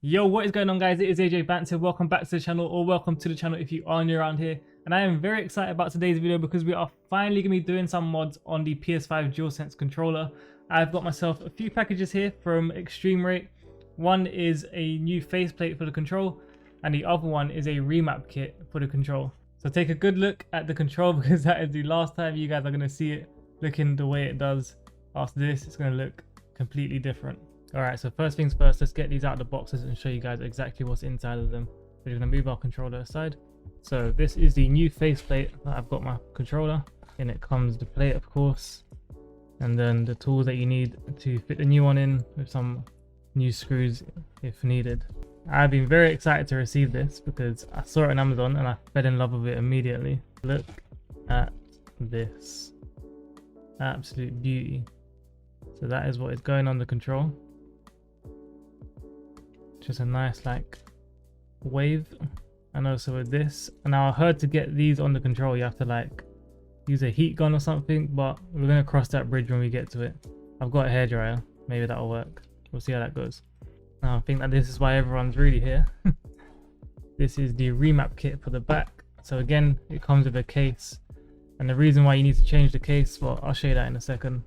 Yo, what is going on, guys? It is AJ Banter. Welcome back to the channel, or welcome to the channel if you are new around here. And I am very excited about today's video because we are finally going to be doing some mods on the PS5 Dualsense controller. I've got myself a few packages here from eXtremeRate. One is a new faceplate for the control, and the other one is a remap kit for the control. So take a good look at the control because that is the last time you guys are going to see it looking the way it does. After this, it's going to look completely different. Alright, so first things first, let's get these out of the boxes and show you guys exactly what's inside of them. We're going to move our controller aside. So this is the new faceplate that I've got my controller. In it comes the plate, of course, and then the tools that you need to fit the new one in with some new screws if needed. I've been very excited to receive this because I saw it on Amazon and I fell in love with it immediately. Look at this. Absolute beauty. So that is what is going on the control. Just a nice like wave. And also with this, and now I heard to get these on the control you have to like use a heat gun or something, but we're going to cross that bridge when we get to it. I've got a hairdryer, maybe that'll work. We'll see how that goes. Now I think that this is why everyone's really here. This is the remap kit for the back. So again, it comes with a case, and the reason why you need to change the case, well, I'll show you that in a second.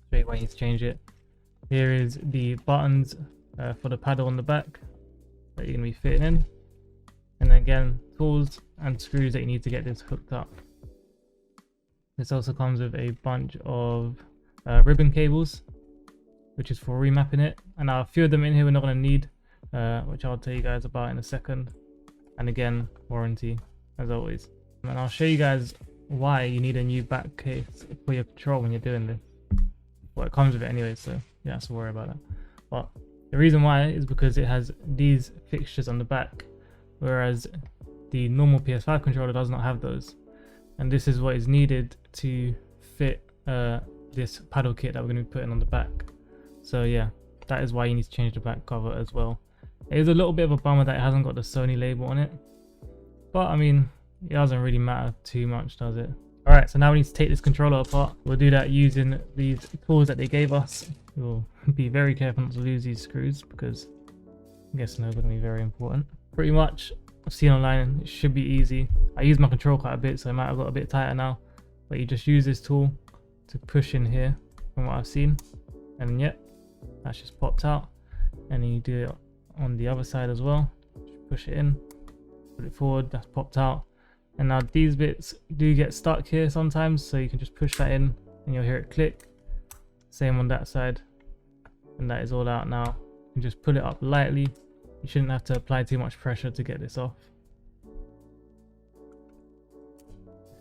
Show you why you need to change it. Here is the buttons for the paddle on the back that you're going to be fitting in, and again tools and screws that you need to get this hooked up. This also comes with a bunch of ribbon cables, which is for remapping it, and now a few of them in here we're not going to need, which I'll tell you guys about in a second. And again, warranty as always. And I'll show you guys why you need a new back case for your control when you're doing this. Well, it comes with it anyway, so you don't have to worry about that. But the reason why is because it has these fixtures on the back, whereas the normal PS5 controller does not have those. And this is what is needed to fit this paddle kit that we're going to be putting on the back. So yeah, that is why you need to change the back cover as well. It is a little bit of a bummer that it hasn't got the Sony label on it, but I mean, it doesn't really matter too much, does it? Alright, so now we need to take this controller apart. We'll do that using these tools that they gave us. We'll be very careful not to lose these screws because I'm guessing they're going to be very important. Pretty much, I've seen online, it should be easy. I use my control quite a bit, so it might have got a bit tighter now. But you just use this tool to push in here from what I've seen. And yep, that's just popped out. And then you do it on the other side as well. Just push it in, put it forward, that's popped out. And now these bits do get stuck here sometimes, so you can just push that in and you'll hear it click. Same on that side. And that is all out now. You can just pull it up lightly. You shouldn't have to apply too much pressure to get this off. There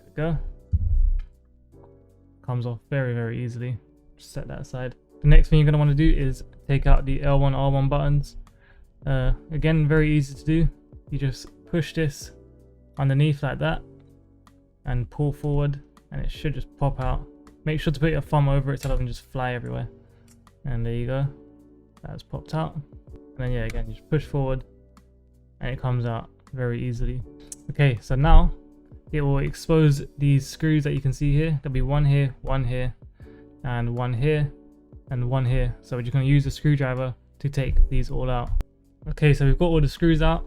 we go. Comes off very, very easily. Just set that aside. The next thing you're going to want to do is take out the L1, R1 buttons. Again, very easy to do. You just push this underneath like that and pull forward, and it should just pop out. Make sure to put your thumb over it so it doesn't just fly everywhere. And there you go, that's popped out. And then yeah, again, you just push forward and it comes out very easily. Okay, so now it will expose these screws that you can see here. There'll be one here, and one here, and one here. So we're just going to use the screwdriver to take these all out. Okay, so we've got all the screws out.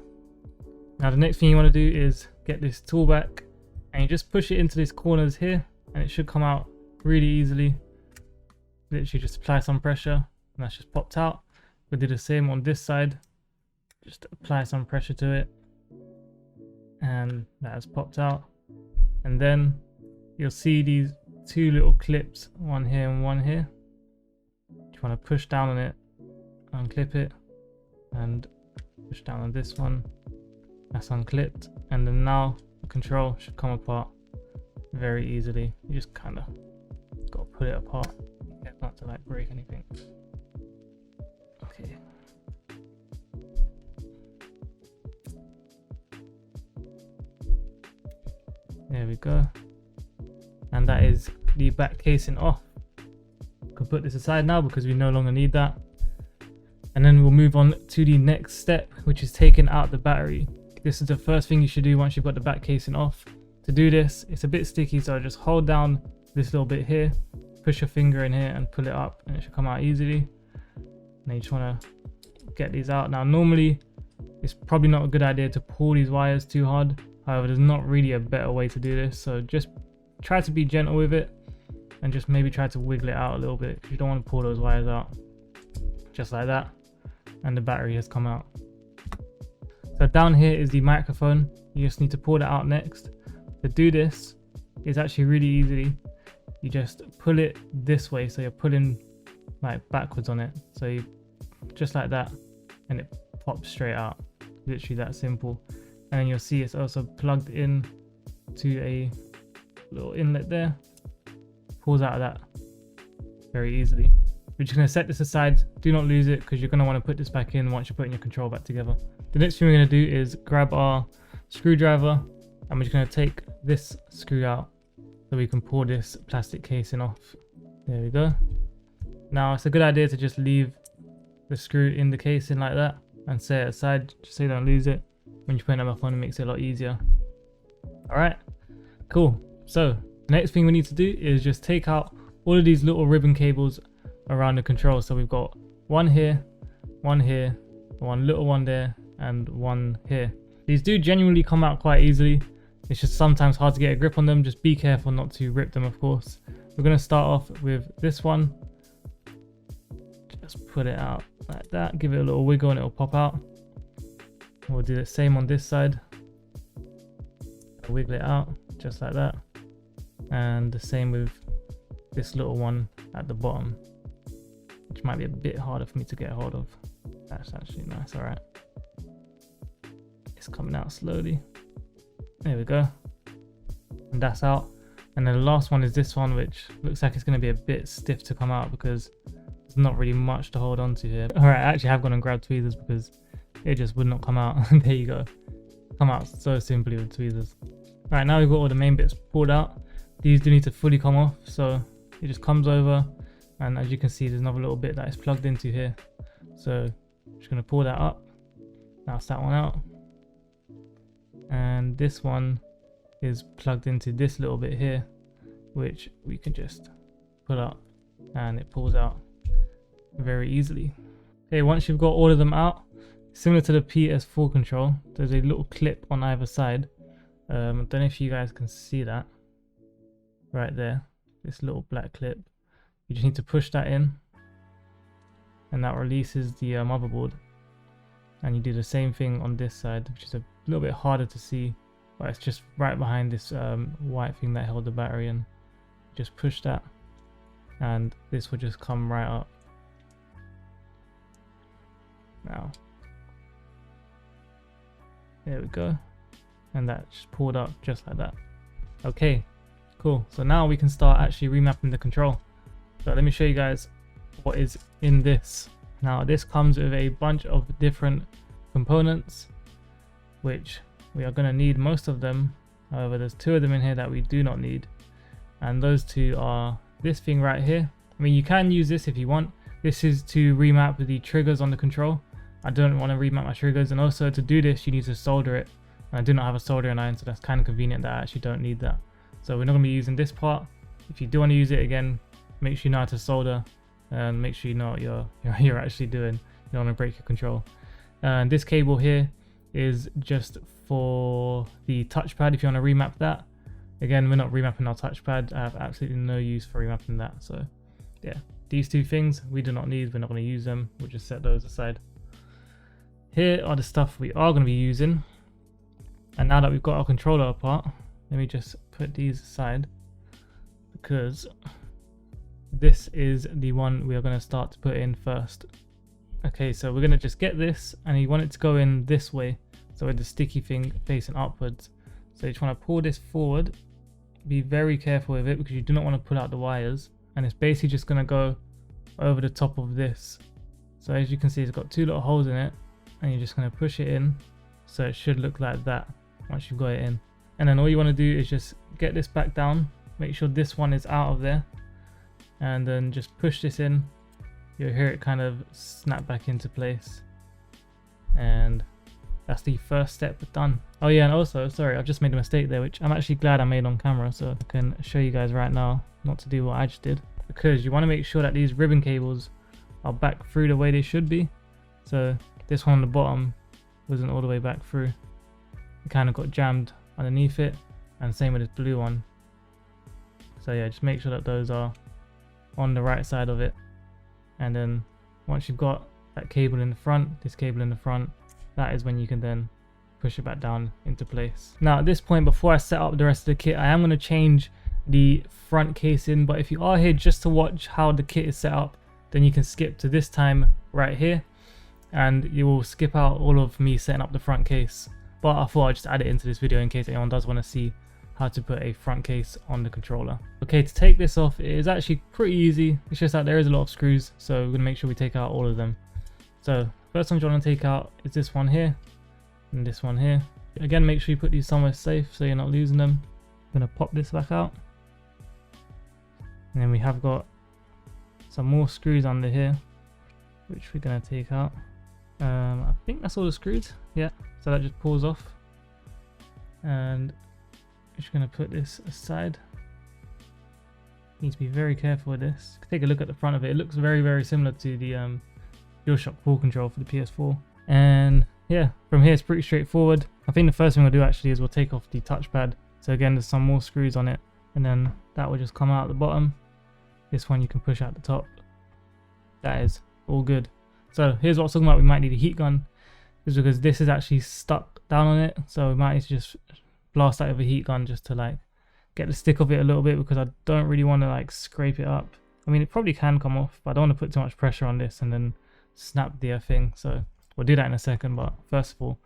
Now the next thing you want to do is get this tool back and you just push it into these corners here and it should come out really easily. Literally just apply some pressure and that's just popped out. We'll do the same on this side. Just apply some pressure to it and that has popped out. And then you'll see these two little clips, one here and one here. You want to push down on it, unclip it, and push down on this one. That's unclipped, and then now the control should come apart very easily. You just kind of got to put it apart, not to like break anything. Okay. There we go. And that is the back casing off. We can put this aside now because we no longer need that. And then we'll move on to the next step, which is taking out the battery. This is the first thing you should do once you've got the back casing off. To do this, it's a bit sticky, so just hold down this little bit here, push your finger in here and pull it up and it should come out easily. And you just want to get these out. Now normally it's probably not a good idea to pull these wires too hard. However, there's not really a better way to do this, so just try to be gentle with it and just maybe try to wiggle it out a little bit, because you don't want to pull those wires out. Just like that, and the battery has come out. So down here is the microphone. You just need to pull that out next. To do this, it's actually really easy. You just pull it this way, so you're pulling like backwards on it. So you just like that, and it pops straight out. Literally that simple. And then you'll see it's also plugged in to a little inlet there. Pulls out of that very easily. We're just going to set this aside. Do not lose it, because you're going to want to put this back in once you're putting your control back together. The next thing we're going to do is grab our screwdriver, and we're just going to take this screw out so we can pull this plastic casing off. There we go. Now it's a good idea to just leave the screw in the casing like that and set it aside, just so you don't lose it. When you put it back on, it makes it a lot easier. Alright, cool. So the next thing we need to do is just take out all of these little ribbon cables around the control. So we've got one here, one little one there, and one here. These do genuinely come out quite easily. It's just sometimes hard to get a grip on them. Just be careful not to rip them, of course. We're going to start off with this one. Just put it out like that, give it a little wiggle and it'll pop out. We'll do the same on this side. Wiggle it out just like that, and the same with this little one at the bottom, which might be a bit harder for me to get a hold of. That's actually nice. All right, it's coming out slowly. There we go, and that's out. And then the last one is this one, which looks like it's going to be a bit stiff to come out because there's not really much to hold on to here. All right, I actually have gone and grabbed tweezers because it just would not come out. There you go, come out so simply with tweezers. All right, now we've got all the main bits pulled out. These do need to fully come off, so it just comes over, and as you can see, there's another little bit that is plugged into here. So I'm just going to pull that up. Now it's that one out, and this one is plugged into this little bit here, which we can just pull up and it pulls out very easily. Okay, once you've got all of them out, similar to the PS4 control, there's a little clip on either side. I don't know if you guys can see that right there, this little black clip. You just need to push that in, and that releases the motherboard. And you do the same thing on this side, which is a little bit harder to see, but it's just right behind this white thing that held the battery in. Just push that, and this will just come right up. Now, there we go. And that just pulled up just like that. Okay, cool. So now we can start actually remapping the control. So let me show you guys what is in this. Now this comes with a bunch of different components, which we are going to need most of them. However, there's two of them in here that we do not need, and those two are this thing right here. I mean, you can use this if you want. This is to remap the triggers on the control. I don't want to remap my triggers, and also to do this you need to solder it. I do not have a soldering iron, so that's kind of convenient that I actually don't need that. So we're not going to be using this part. If you do want to use it, again, make sure you know how to solder and make sure you know what you're actually doing. You don't want to break your control. And this cable here is just for the touchpad if you want to remap that. Again, we're not remapping our touchpad. I have absolutely no use for remapping that. So yeah, these two things we do not need. We're not going to use them. We'll just set those aside. Here are the stuff we are going to be using. And now that we've got our controller apart, let me just put these aside, because this is the one we are going to start to put in first. Okay, so we're going to just get this, and you want it to go in this way, so with the sticky thing facing upwards. So you just want to pull this forward. Be very careful with it, because you do not want to pull out the wires, and it's basically just going to go over the top of this. So as you can see, it's got two little holes in it, and you're just going to push it in, so it should look like that once you've got it in. And then all you want to do is just get this back down, make sure this one is out of there, and then just push this in. You'll hear it kind of snap back into place, and that's the first step done. Oh yeah, and also, sorry, I've just made a mistake there, which I'm actually glad I made on camera, so I can show you guys right now not to do what I just did, because you want to make sure that these ribbon cables are back through the way they should be. So this one on the bottom wasn't all the way back through. It kind of got jammed underneath it, and same with this blue one. So yeah, just make sure that those are on the right side of it. And then once you've got that cable in the front, this cable in the front, that is when you can then push it back down into place. Now at this point, before I set up the rest of the kit, I am going to change the front casing, but if you are here just to watch how the kit is set up, then you can skip to this time right here, and you will skip out all of me setting up the front case. But I thought I'd just add it into this video in case anyone does want to see how to put a front case on the controller. Okay, to take this off, it is actually pretty easy. It's just that there is a lot of screws, so we're going to make sure we take out all of them. So first one you want to take out is this one here and this one here. Again, make sure you put these somewhere safe so you're not losing them. I'm going to pop this back out, and then we have got some more screws under here which we're going to take out. I think that's all the screws. Yeah, so that just pulls off, and I'm just going to put this aside. Need to be very careful with this. Take a look at the front of it. It looks very, very similar to the DualShock 4 control for the PS4. And yeah, from here it's pretty straightforward. I think the first thing we'll do actually is we'll take off the touchpad. So again, there's some more screws on it, and then that will just come out at the bottom. This one you can push out the top. That is all good. So here's what I was talking about. We might need a heat gun, is because this is actually stuck down on it. So we might need to just blast that with a heat gun just to like get the stick of it a little bit, because I don't really want to like scrape it up. I mean, it probably can come off, but I don't want to put too much pressure on this and then snap the thing. So we'll do that in a second, but first of all,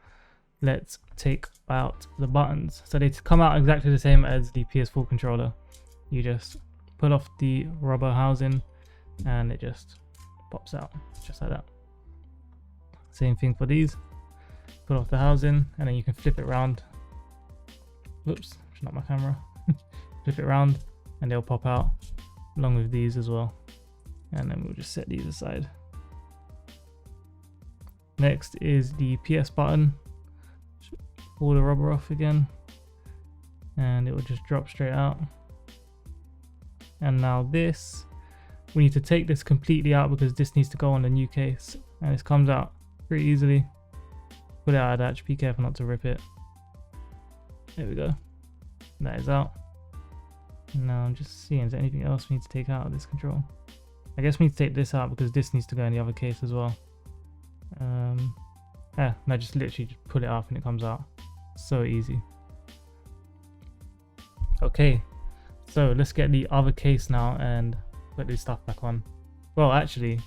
let's take out the buttons. So they come out exactly the same as the PS4 controller. You just pull off the rubber housing and it just pops out just like that. Same thing for these. Pull off the housing and then you can flip it around. Whoops, it's not my camera. Flip it around and they'll pop out along with these as well. And then we'll just set these aside. Next is the PS button. Pull the rubber off again and it will just drop straight out. And now this, we need to take this completely out because this needs to go on the new case, and this comes out pretty easily. Put it out of that, be careful not to rip it. There we go, that is out. Now I'm just seeing, is there anything else we need to take out of this control? I guess we need to take this out because this needs to go in the other case as well. Yeah, no, just literally just pull it off and it comes out. So easy. Okay, so let's get the other case now and put this stuff back on. Well, actually,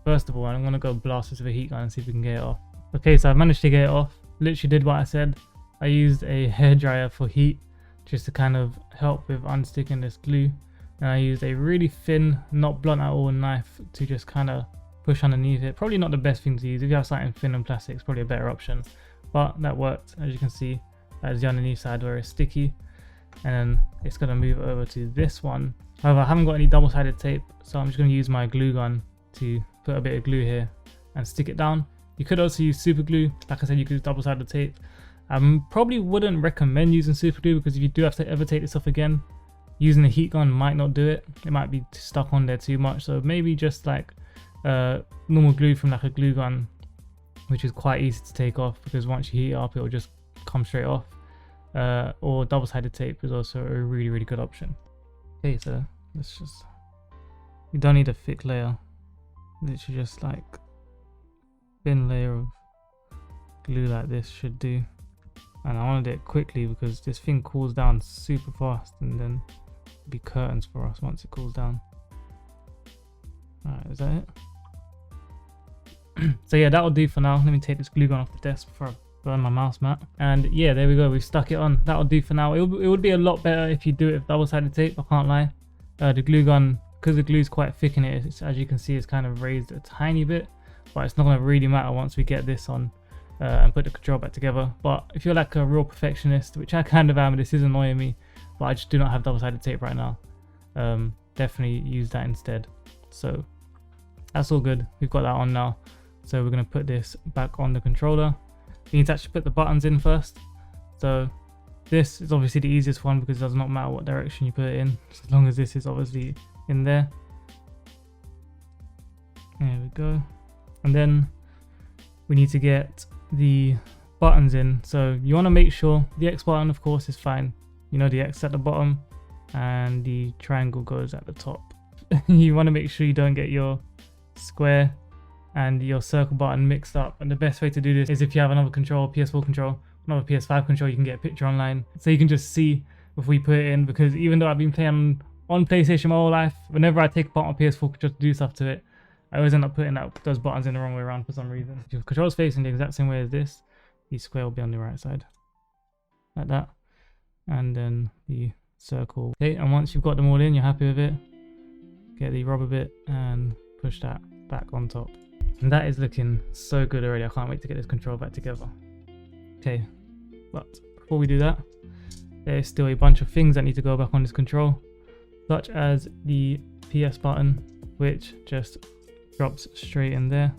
first of all, I'm gonna go blast this with a heat gun and see if we can get it off. Okay, so I've managed to get it off. Literally did what I said. I used a hairdryer for heat just to kind of help with unsticking this glue, and I used a really thin, not blunt at all knife to just kind of push underneath it. Probably not the best thing to use. If you have something thin and plastic, it's probably a better option, but that worked. As you can see, that is the underneath side where it's sticky, and then it's going to move over to this one. However, I haven't got any double-sided tape, so I'm just going to use my glue gun to put a bit of glue here and stick it down. You could also use super glue. Like I said, you could use double-sided tape. Probably wouldn't recommend using super glue because if you do have to ever take this off again, using a heat gun might not do it. It might be stuck on there too much, so maybe just like normal glue from like a glue gun, which is quite easy to take off because once you heat it up, it will just come straight off. Or double-sided tape is also a really, really good option. Okay, so let's just, you don't need a thick layer, literally just like thin layer of glue like this should do. And I want to do it quickly because this thing cools down super fast, and then it'll be curtains for us once it cools down. Alright, is that it? So yeah, that'll do for now. Let me take this glue gun off the desk before I burn my mouse mat. And yeah, there we go, we've stuck it on. That'll do for now. It would be a lot better if you do it with double-sided tape, I can't lie. The glue gun, because the glue is quite thick in it, it's, as you can see, it's kind of raised a tiny bit, but it's not going to really matter once we get this on and put the control back together. But if you're like a real perfectionist, which I kind of am, this is annoying me, but I just do not have double-sided tape right now, definitely use that instead. So that's all good, we've got that on now. So we're going to put this back on the controller. You need to actually put the buttons in first. So this is obviously the easiest one because it does not matter what direction you put it in, as long as this is obviously in there. There we go. And then we need to get the buttons in. So you want to make sure the X button, of course, is fine. You know, the X at the bottom and the triangle goes at the top. You want to make sure you don't get your square and your circle button mixed up. And the best way to do this is if you have another control, PS4 control, another PS5 control, you can get a picture online so you can just see if we put it in. Because even though I've been playing on PlayStation my whole life, whenever I take apart my PS4 control to do stuff to it, I always end up putting those buttons in the wrong way around for some reason. If your control's facing the exact same way as this, the square will be on the right side, like that, and then the circle. Okay, and once you've got them all in, you're happy with it, get the rubber bit and push that back on top. And that is looking so good already. I can't wait to get this control back together. Okay, but before we do that, there's still a bunch of things that need to go back on this control, such as the PS button, which just drops straight in there.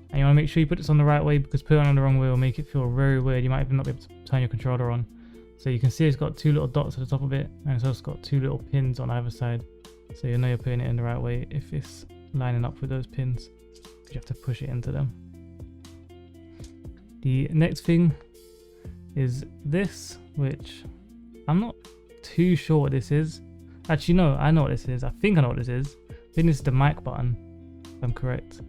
And you want to make sure you put this on the right way, because putting it on the wrong way will make it feel very weird. You might even not be able to turn your controller on. So you can see it's got 2 little dots at the top of it, and it's also got 2 little pins on either side. So you know you're putting it in the right way if it's lining up with those pins. You have to push it into them. The next thing is this, which I'm not too sure what this is. Actually, no, I know what this is. I think I know what this is. I think this is the mic button, if I'm correct.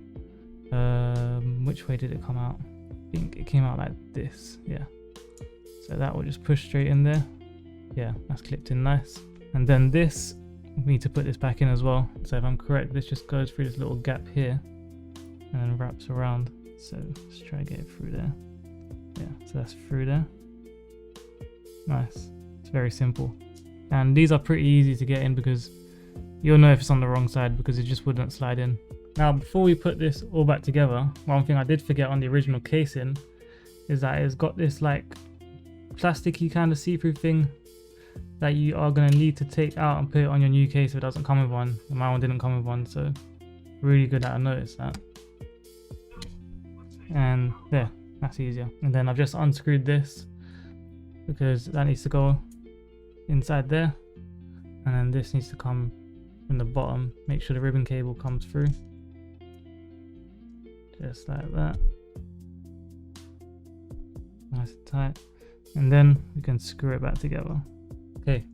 Which way did it come out? I think it came out like this. Yeah. So that will just push straight in there. Yeah, that's clipped in nice. And then this, we need to put this back in as well. So if I'm correct, this just goes through this little gap here and then wraps around. So let's try to get it through there. Yeah, so that's through there. Nice. It's very simple. And these are pretty easy to get in because you'll know if it's on the wrong side because it just wouldn't slide in. Now, before we put this all back together, one thing I did forget on the original casing is that it's got this like plasticky kind of see-through thing that you are going to need to take out and put it on your new case if it doesn't come with one. And my one didn't come with one, so really good that I noticed that. And there, that's easier. And then I've just unscrewed this because that needs to go inside there, and then this needs to come from the bottom. Make sure the ribbon cable comes through just like that, nice and tight, and then we can screw it back together. Okay,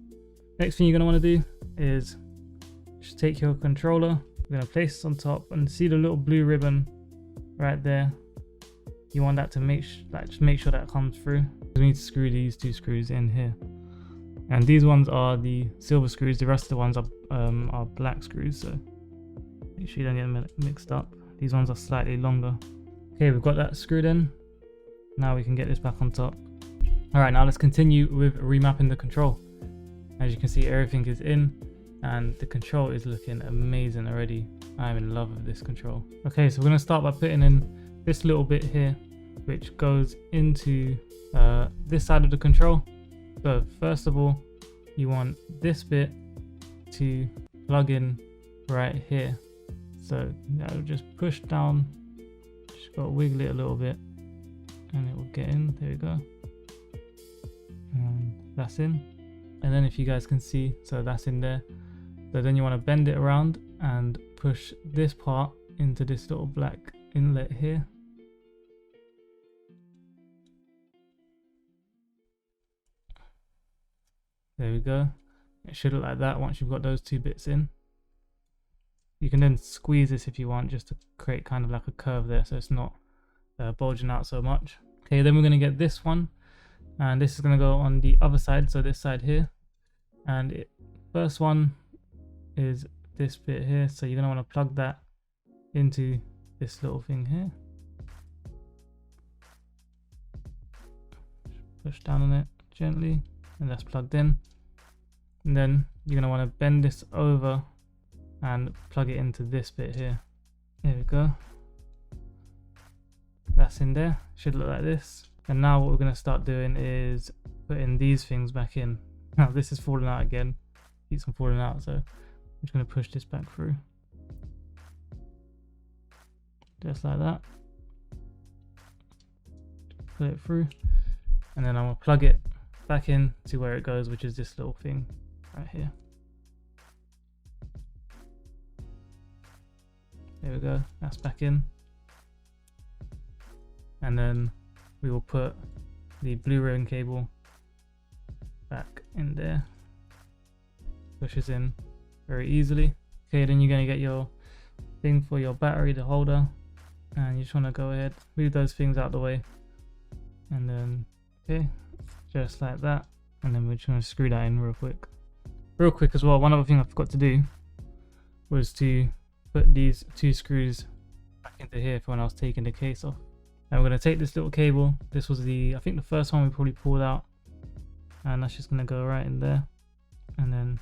next thing you're going to want to do is just take your controller, we're going to place this on top, and see the little blue ribbon right there. You want that to just make sure that comes through. We need to screw these 2 screws in here, and these ones are the silver screws, the rest of the ones are black screws, so make sure you don't get them mixed up. These ones are slightly longer. Okay, we've got that screwed in. Now we can get this back on top. Alright, now let's continue with remapping the control. As you can see, everything is in and the control is looking amazing already. I'm in love with this control. Okay, so we're going to start by putting in this little bit here, which goes into this side of the control. So first of all, you want this bit to plug in right here. So that will just push down, just got to wiggle it a little bit and it will get in. There we go. And that's in. And then if you guys can see, so that's in there. So then you want to bend it around and push this part into this little black inlet here. There we go. It should look like that once you've got those 2 bits in. You can then squeeze this if you want, just to create kind of like a curve there so it's not bulging out so much. Okay, then we're going to get this one, and this is going to go on the other side, so this side here. And first one is this bit here, so you're going to want to plug that into this little thing here. Push down on it gently, and that's plugged in. And then you're going to want to bend this over and plug it into this bit here. There we go. That's in there. Should look like this. And now what we're going to start doing is putting these things back in. Now this is falling out again. Keeps on falling out, so I'm just going to push this back through. Just like that. Put it through. And then I'm going to plug it back in to where it goes, which is this little thing right here. There we go, that's back in. and then we will put the blue ribbon cable back in there. Pushes in very easily. Okay, then you're going to get your thing for your battery, the holder, and you just want to go ahead, move those things out the way, and then okay, just like that. And then we're just going to screw that in real quick as well. One other thing I forgot to do was to put these 2 screws back into here for when I was taking the case off. And we're going to take this little cable. This was I think the first one we probably pulled out, and that's just going to go right in there, and then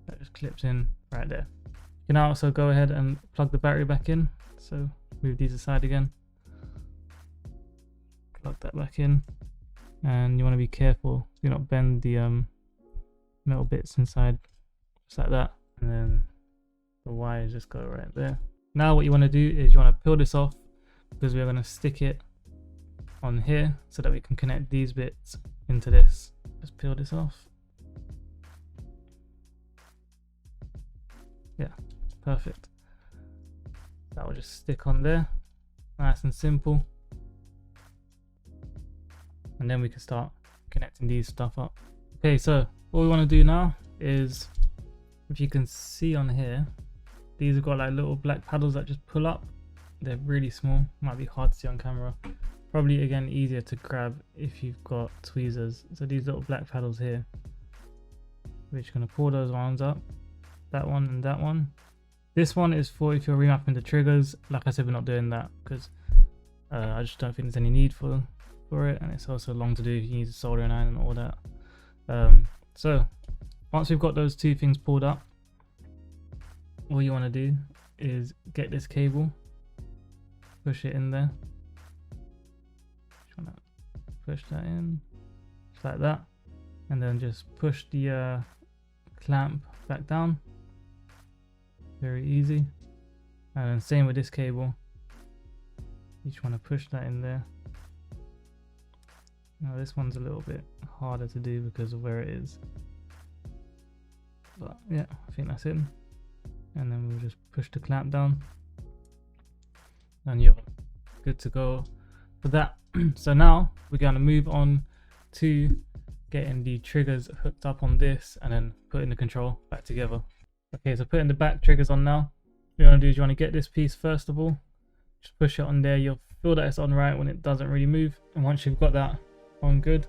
that just clips in right there. You can now also go ahead and plug the battery back in. So move these aside again, plug that back in, and you want to be careful do not bend the metal bits inside, just like that, and then the wires just go right there. Now what you want to do is you want to peel this off, because we're going to stick it on here so that we can connect these bits into this. Just peel this off. Yeah, perfect. That will just stick on there, nice and simple, and then we can start connecting these stuff up. Okay, so what we want to do now is, if you can see on here, these have got like little black paddles that just pull up. They're really small, might be hard to see on camera, probably again easier to grab if you've got tweezers. So these little black paddles here, we're just going to pull those ones up, that one and that one. This one is for if you're remapping the triggers. Like I said, we're not doing that because I just don't think there's any need for it, and it's also long to do. You need a soldering iron and all that. So once we've got those 2 things pulled up, all you want to do is get this cable, push it in there, just want to push that in just like that, and then just push the clamp back down. Very easy. And then same with this cable, you just want to push that in there. Now this one's a little bit harder to do because of where it is, but yeah, I think that's it. And then we'll just push the clamp down, and you're good to go for that. So now we're going to move on to getting the triggers hooked up on this, and then putting the control back together. Okay, so putting the back triggers on now, what you want to do is you want to get this piece first of all, just push it on there. You'll feel that it's on right when it doesn't really move, and once you've got that on good,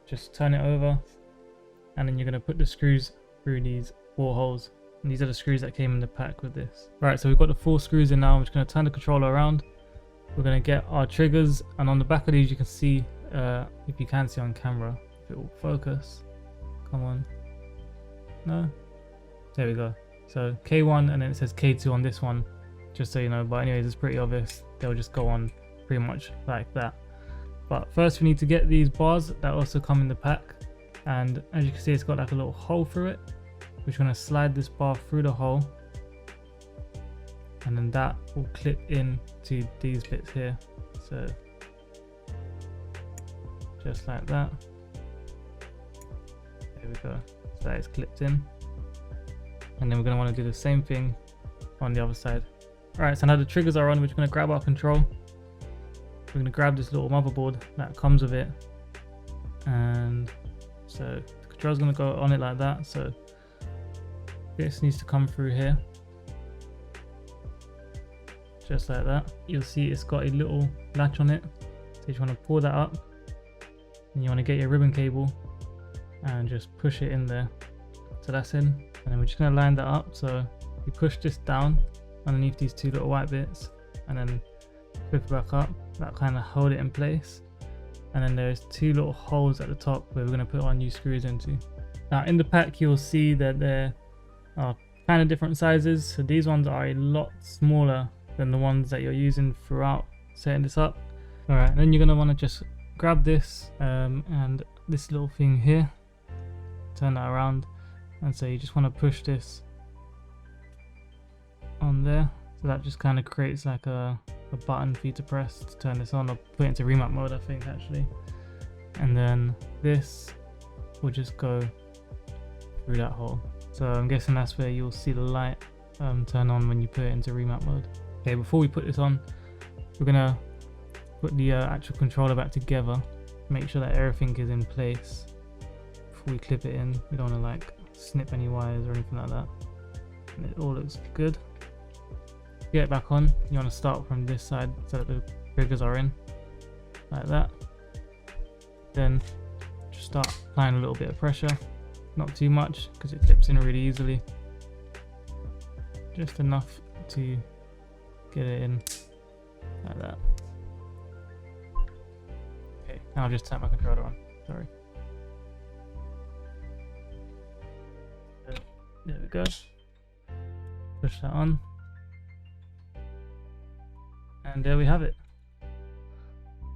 just turn it over, and then you're going to put the screws through these 4 holes. And these are the screws that came in the pack with this. Right, so we've got the 4 screws in now. I'm just going to turn the controller around. We're going to get our triggers, and on the back of these you can see, if you can see on camera, if it will focus. Come on. No? There we go. So K1, and then it says K2 on this one, just so you know. But anyways, it's pretty obvious. They'll just go on pretty much like that. But first we need to get these bars that also come in the pack, and as you can see, it's got like a little hole through it. We're just going to slide this bar through the hole, and then that will clip in to these bits here. So just like that. There we go. So that is clipped in, and then we're going to want to do the same thing on the other side. Alright, so now the triggers are on. We're just going to grab our control. We're going to grab this little motherboard that comes with it, and so the control's going to go on it like that. So this needs to come through here, just like that. You'll see it's got a little latch on it, so you just want to pull that up, and you want to get your ribbon cable and just push it in there. So that's in, and then we're just going to line that up. So you push this down underneath these 2 little white bits, and then flip it back up. That kind of hold it in place, and then there's 2 little holes at the top where we're going to put our new screws into. Now in the pack you'll see that there are kind of different sizes. So these ones are a lot smaller than the ones that you're using throughout setting this up. Alright, then you're going to want to just grab this and this little thing here, turn that around, and so you just want to push this on there. So that just kind of creates like a button for you to press to turn this on, or put it into remap mode, I think actually. And then this will just go through that hole. So I'm guessing that's where you'll see the light turn on when you put it into remap mode. Okay, before we put this on, we're gonna put the actual controller back together. Make sure that everything is in place before we clip it in. We don't want to like snip any wires or anything like that. And it all looks good. Get it back on. You want to start from this side so that the triggers are in, like that. Then just start applying a little bit of pressure, not too much because it clips in really easily. Just enough to get it in, like that. Okay, now I'll just turn my controller on. Sorry. There we go. Push that on. And there we have it.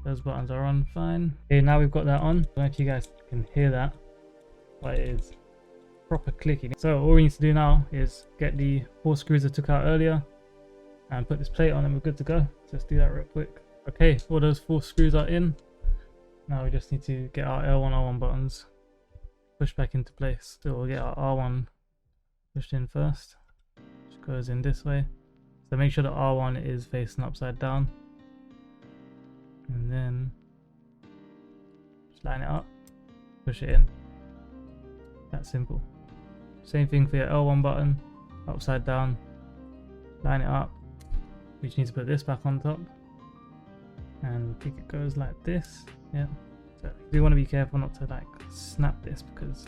Those buttons are on fine. Okay, now we've got that on. I don't know if you guys can hear that, but it is proper clicky. So all we need to do now is get the 4 screws I took out earlier and put this plate on and we're good to go. So let's do that real quick. Okay, all those 4 screws are in. Now we just need to get our L1, R1 buttons pushed back into place. So we'll get our R1 pushed in first, which goes in this way. So make sure the R1 is facing upside down. And then just line it up, push it in. That simple. Same thing for your L1 button, upside down, line it up. We just need to put this back on top. And I think it goes like this. Yeah. So you do want to be careful not to like snap this because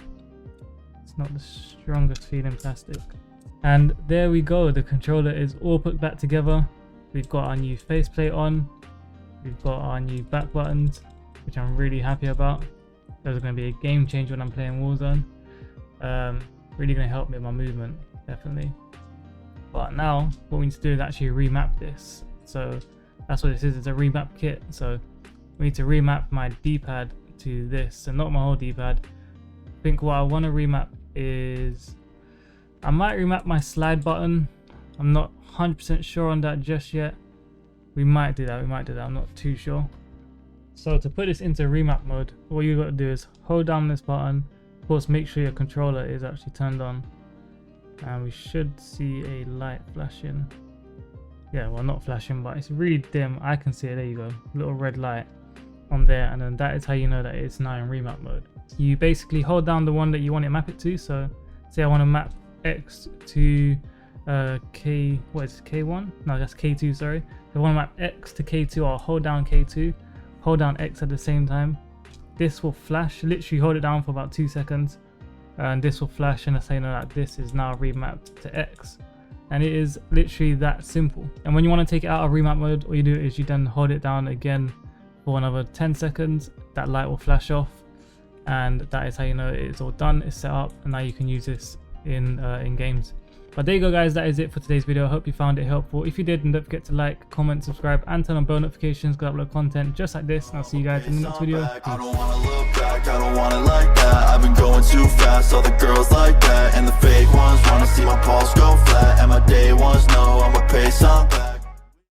it's not the strongest feeling plastic. And there we go, the controller is all put back together. We've got our new faceplate on. We've got our new back buttons, which I'm really happy about. Those are going to be a game changer when I'm playing Warzone. Really going to help me with my movement, definitely. But now, what we need to do is actually remap this. So that's what this is, it's a remap kit. So we need to remap my D-pad to this, and not my whole D-pad. I think what I want to remap is, I might remap my slide button. I'm not 100% sure on that just yet. We might do that, I'm not too sure. So to put this into remap mode, all you got to do is hold down this button. Of course, make sure your controller is actually turned on. And we should see a light flashing. Yeah, well, not flashing, but it's really dim. I can see it, there you go. Little red light on there, and then that is how you know that it's now in remap mode. You basically hold down the one that you want to map it to. So say I want to map X to K, what is it, K1? No, that's K2, sorry. If I want to map X to K2, I'll hold down K2, hold down X at the same time. This will flash, literally hold it down for about 2 seconds, and this will flash and say, you know, that this is now remapped to X. And it is literally that simple. And when you want to take it out of remap mode, all you do is you then hold it down again for another 10 seconds. That light will flash off, and that is how you know it's all done, it's set up, and now you can use this in games. But there you go, guys, that is it for today's video. I hope you found it helpful. If you did, then don't forget to like, comment, subscribe, and turn on bell notifications because I upload content just like this. And I'll see you guys in the next video. Peace. I don't wanna look back, I don't want it like that. I've been going too fast, all the girls like that, and the fake ones wanna see my pulse go flat, and my day ones know I'ma pay some back.